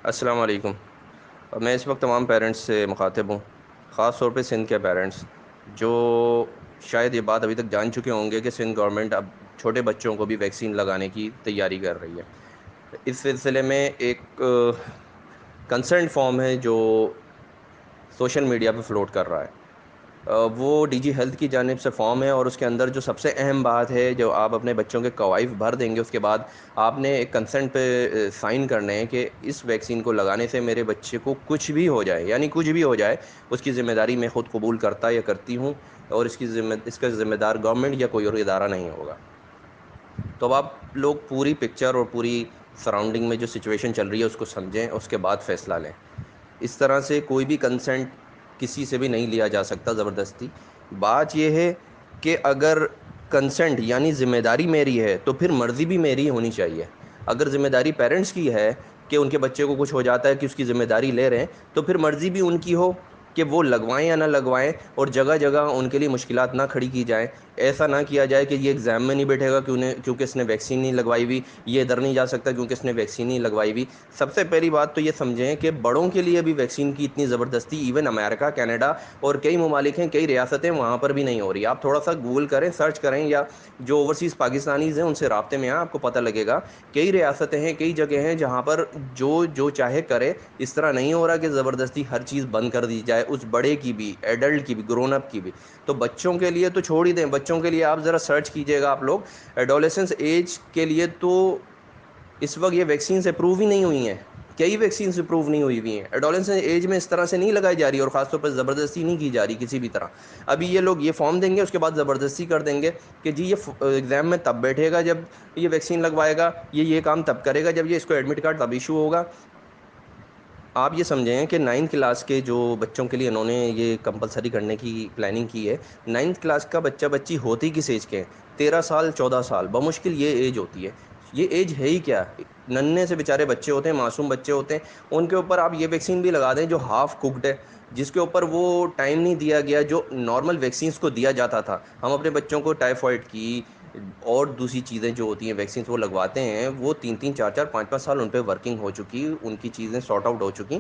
السلام علیکم۔ میں اس وقت تمام پیرنٹس سے مخاطب ہوں، خاص طور پہ سندھ کے پیرنٹس جو شاید یہ بات ابھی تک جان چکے ہوں گے کہ سندھ گورنمنٹ اب چھوٹے بچوں کو بھی ویکسین لگانے کی تیاری کر رہی ہے۔ اس سلسلے میں ایک کنسرن فارم ہے جو سوشل میڈیا پہ فلوٹ کر رہا ہے، وہ ڈی جی ہیلتھ کی جانب سے فارم ہے، اور اس کے اندر جو سب سے اہم بات ہے، جو آپ اپنے بچوں کے کوائف بھر دیں گے، اس کے بعد آپ نے ایک کنسنٹ پہ سائن کرنے ہیں کہ اس ویکسین کو لگانے سے میرے بچے کو کچھ بھی ہو جائے، یعنی کچھ بھی ہو جائے، اس کی ذمہ داری میں خود قبول کرتا یا کرتی ہوں، اور اس کا ذمہ دار گورنمنٹ یا کوئی اور ادارہ نہیں ہوگا۔ تو اب آپ لوگ پوری پکچر اور پوری سراؤنڈنگ میں جو سچویشن چل رہی ہے اس کو سمجھیں، اس کے بعد فیصلہ لیں۔ اس طرح سے کوئی بھی کنسنٹ کسی سے بھی نہیں لیا جا سکتا زبردستی۔ بات یہ ہے کہ اگر کنسنٹ یعنی ذمہ داری میری ہے تو پھر مرضی بھی میری ہونی چاہیے۔ اگر ذمہ داری پیرنٹس کی ہے کہ ان کے بچے کو کچھ ہو جاتا ہے کہ اس کی ذمہ داری لے رہے ہیں، تو پھر مرضی بھی ان کی ہو کہ وہ لگوائیں یا نہ لگوائیں، اور جگہ جگہ ان کے لیے مشکلات نہ کھڑی کی جائیں۔ ایسا نہ کیا جائے کہ یہ ایگزام میں نہیں بیٹھے گا کیونکہ اس نے ویکسین نہیں لگوائی ہوئی، یہ ادھر نہیں جا سکتا کیونکہ اس نے ویکسین نہیں لگوائی ہوئی۔ سب سے پہلی بات تو یہ سمجھیں کہ بڑوں کے لیے بھی ویکسین کی اتنی زبردستی ایون امریکہ، کینیڈا اور کئی ممالک ہیں، کئی ریاستیں، وہاں پر بھی نہیں ہو رہی۔ آپ تھوڑا سا گوگل کریں، سرچ کریں، یا جو اوورسیز پاکستانیز ہیں ان سے رابطے میں آئیں، آپ کو پتہ لگے گا کئی ریاستیں ہیں، کئی جگہ ہیں جہاں پر جو چاہے کرے۔ اس طرح نہیں ہو رہا کہ زبردستی ہر چیز بند کر دی جائے، اس بڑے کی بھی، ایڈلٹ کی بھی، گرون اپ کی بھی۔ تو بچوں کے لیے تو چھوڑ ہی دیں، بچوں کے لیے آپ ذرا سرچ کیجئے گا آپ لوگ، ایڈولیسنس ایج کے لیے تو اس وقت یہ ویکسینز اپروو ہی نہیں ہوئی ہیں، کئی ویکسینز اپروو نہیں ہوئی ہوئی ہیں۔ ایڈولیسنس ایج میں اس طرح سے نہیں لگائی جا رہی، اور خاص طور پر زبردستی نہیں کی جا رہی کسی بھی طرح۔ ابھی یہ لوگ یہ فارم دیں گے، اس کے بعد زبردستی کر دیں گے کہ جی یہ ایگزام میں تب بیٹھے گا جب یہ ویکسین لگوائے گا، یہ کام تب کرے گا جب یہ اس کو ایڈمٹ کارڈ تب ایشو ہوگا۔ آپ یہ سمجھیں کہ 9th کلاس کے جو بچوں کے لیے انہوں نے یہ کمپلسری کرنے کی پلاننگ کی ہے، 9th کلاس کا بچہ بچی ہوتی کس ایج کے ہیں؟ 13 سال 14 سال بمشکل یہ ایج ہوتی ہے۔ یہ ایج ہے ہی کیا؟ ننھے سے بیچارے بچے ہوتے ہیں، معصوم بچے ہوتے ہیں، ان کے اوپر آپ یہ ویکسین بھی لگا دیں جو ہاف کوکڈ ہے، جس کے اوپر وہ ٹائم نہیں دیا گیا جو نارمل ویکسینز کو دیا جاتا تھا۔ ہم اپنے بچوں کو ٹائیفائڈ کی اور دوسری چیزیں جو ہوتی ہیں ویکسینز وہ لگواتے ہیں، وہ 3 4 5 5 سال ان پہ ورکنگ ہو چکی، ان کی چیزیں سارٹ آؤٹ ہو چکی۔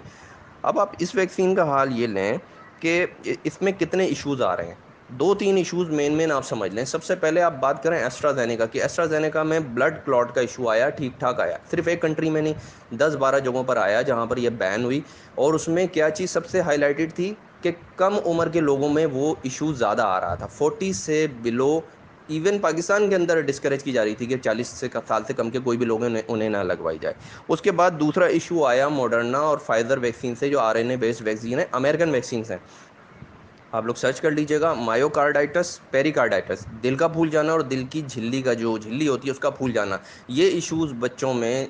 اب آپ اس ویکسین کا حال یہ لیں کہ اس میں کتنے ایشوز آ رہے ہیں۔ 2 3 ایشوز مین آپ سمجھ لیں۔ سب سے پہلے آپ بات کریں ایسٹرازینیکا کی۔ ایسٹرازینیکا میں بلڈ کلاٹ کا ایشو آیا، ٹھیک ٹھاک آیا، صرف ایک کنٹری میں نہیں، 10 12 جگہوں پر آیا جہاں پر یہ بین ہوئی۔ اور اس میں کیا چیز سب سے ہائی لائٹڈ تھی کہ کم عمر کے لوگوں میں وہ ایشو زیادہ آ رہا تھا، 40 سے بلو۔ ایون پاکستان کے اندر ڈسکریج کی جا رہی تھی کہ 40 سال سے کم کے کوئی بھی لوگ انہیں نہ لگوائی جائے۔ اس کے بعد دوسرا ایشو آیا موڈرنا اور فائزر ویکسین سے، جو RNA بیسڈ ویکسین ہے، امریکن ویکسینز ہیں۔ آپ لوگ سرچ کر لیجئے گا، مایوکارڈائٹس، پیریکارڈائٹس، دل کا پھول جانا اور دل کی جھلی کا جو جھلی ہوتی ہے اس کا پھول جانا، یہ ایشوز بچوں میں،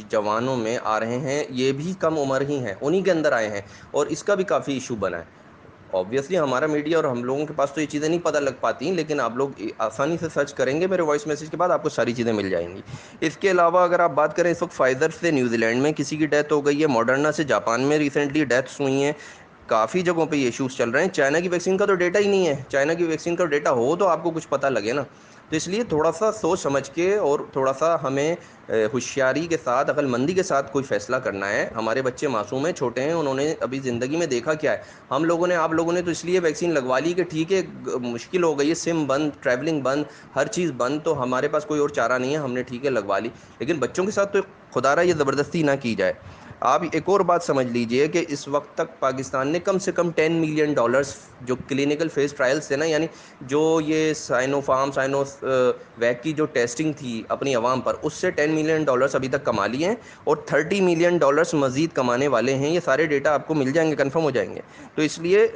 جوانوں میں آ رہے ہیں، یہ بھی کم عمر ہی ہیں، انہی کے اندر آئے ہیں، اور اس کا بھی کافی ایشو بنا ہے۔ آبویسلی ہمارا میڈیا اور ہم لوگوں کے پاس تو یہ چیزیں نہیں پتہ لگ پاتی، لیکن آپ لوگ آسانی سے سرچ کریں گے میرے وائس میسیج کے بعد، آپ کو ساری چیزیں مل جائیں گی۔ اس کے علاوہ اگر آپ بات کریں، اس وقت فائزر سے نیوزی لینڈ میں کسی کی ڈیتھ ہو گئی ہے، موڈرنا سے جاپان میں ریسنٹلی ڈیتھس ہوئی ہیں، کافی جگہوں پہ یہ ایشوز چل رہے ہیں۔ چائنا کی ویکسین کا تو ڈیٹا ہی نہیں ہے، چائنا کی ویکسین کا ڈیٹا ہو تو آپ کو کچھ پتہ لگے نا۔ تو اس لیے تھوڑا سا سوچ سمجھ کے اور تھوڑا سا ہمیں ہوشیاری کے ساتھ، عقل مندی کے ساتھ کوئی فیصلہ کرنا ہے۔ ہمارے بچے معصوم ہیں، چھوٹے ہیں، انہوں نے ابھی زندگی میں دیکھا کیا ہے۔ ہم لوگوں نے، آپ لوگوں نے تو اس لیے ویکسین لگوا لی کہ ٹھیک ہے مشکل ہو گئی ہے، سم بند، ٹریولنگ بند، ہر چیز بند، تو ہمارے پاس کوئی اور چارہ نہیں ہے، ہم نے ٹھیک ہے لگوا لی۔ لیکن بچوں کے ساتھ تو خدا رہا یہ زبردستی نہ کی جائے۔ آپ ایک اور بات سمجھ لیجئے کہ اس وقت تک پاکستان نے کم سے کم $10 ملین جو کلینکل فیز ٹرائلز تھے نا، یعنی جو یہ سائنو ویک کی جو ٹیسٹنگ تھی اپنی عوام پر، اس سے $10 ملین ابھی تک کما لیے ہیں، اور $30 ملین مزید کمانے والے ہیں۔ یہ سارے ڈیٹا آپ کو مل جائیں گے، کنفرم ہو جائیں گے۔ تو اس لیے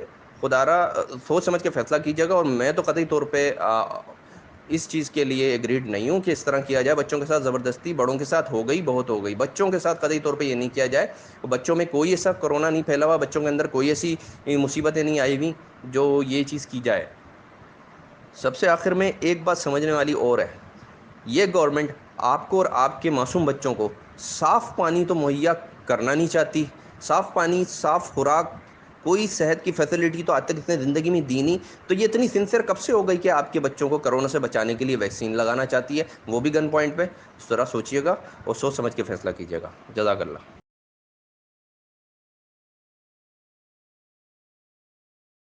خدا را سوچ سمجھ کے فیصلہ کیجیے گا، اور میں تو قطعی طور پہ اس چیز کے لیے ایگریڈ نہیں ہوں کہ اس طرح کیا جائے بچوں کے ساتھ زبردستی۔ بڑوں کے ساتھ ہو گئی، بہت ہو گئی، بچوں کے ساتھ قطعی طور پہ یہ نہیں کیا جائے۔ بچوں میں کوئی ایسا کورونا نہیں پھیلا ہوا، بچوں کے اندر کوئی ایسی مصیبتیں نہیں آئی ہوئی جو یہ چیز کی جائے۔ سب سے آخر میں ایک بات سمجھنے والی اور ہے، یہ گورنمنٹ آپ کو اور آپ کے معصوم بچوں کو صاف پانی تو مہیا کرنا نہیں چاہتی۔ صاف پانی، صاف خوراک، کوئی صحت کی فیسلٹی تو آج تک اس نے زندگی میں دی نہیں، تو یہ اتنی سنسیئر کب سے ہو گئی کہ آپ کے بچوں کو کرونا سے بچانے کے لیے ویکسین لگانا چاہتی ہے، وہ بھی گن پوائنٹ پہ؟ ذرا سوچیے گا اور سوچ سمجھ کے فیصلہ کیجیے گا۔ جزاک اللہ۔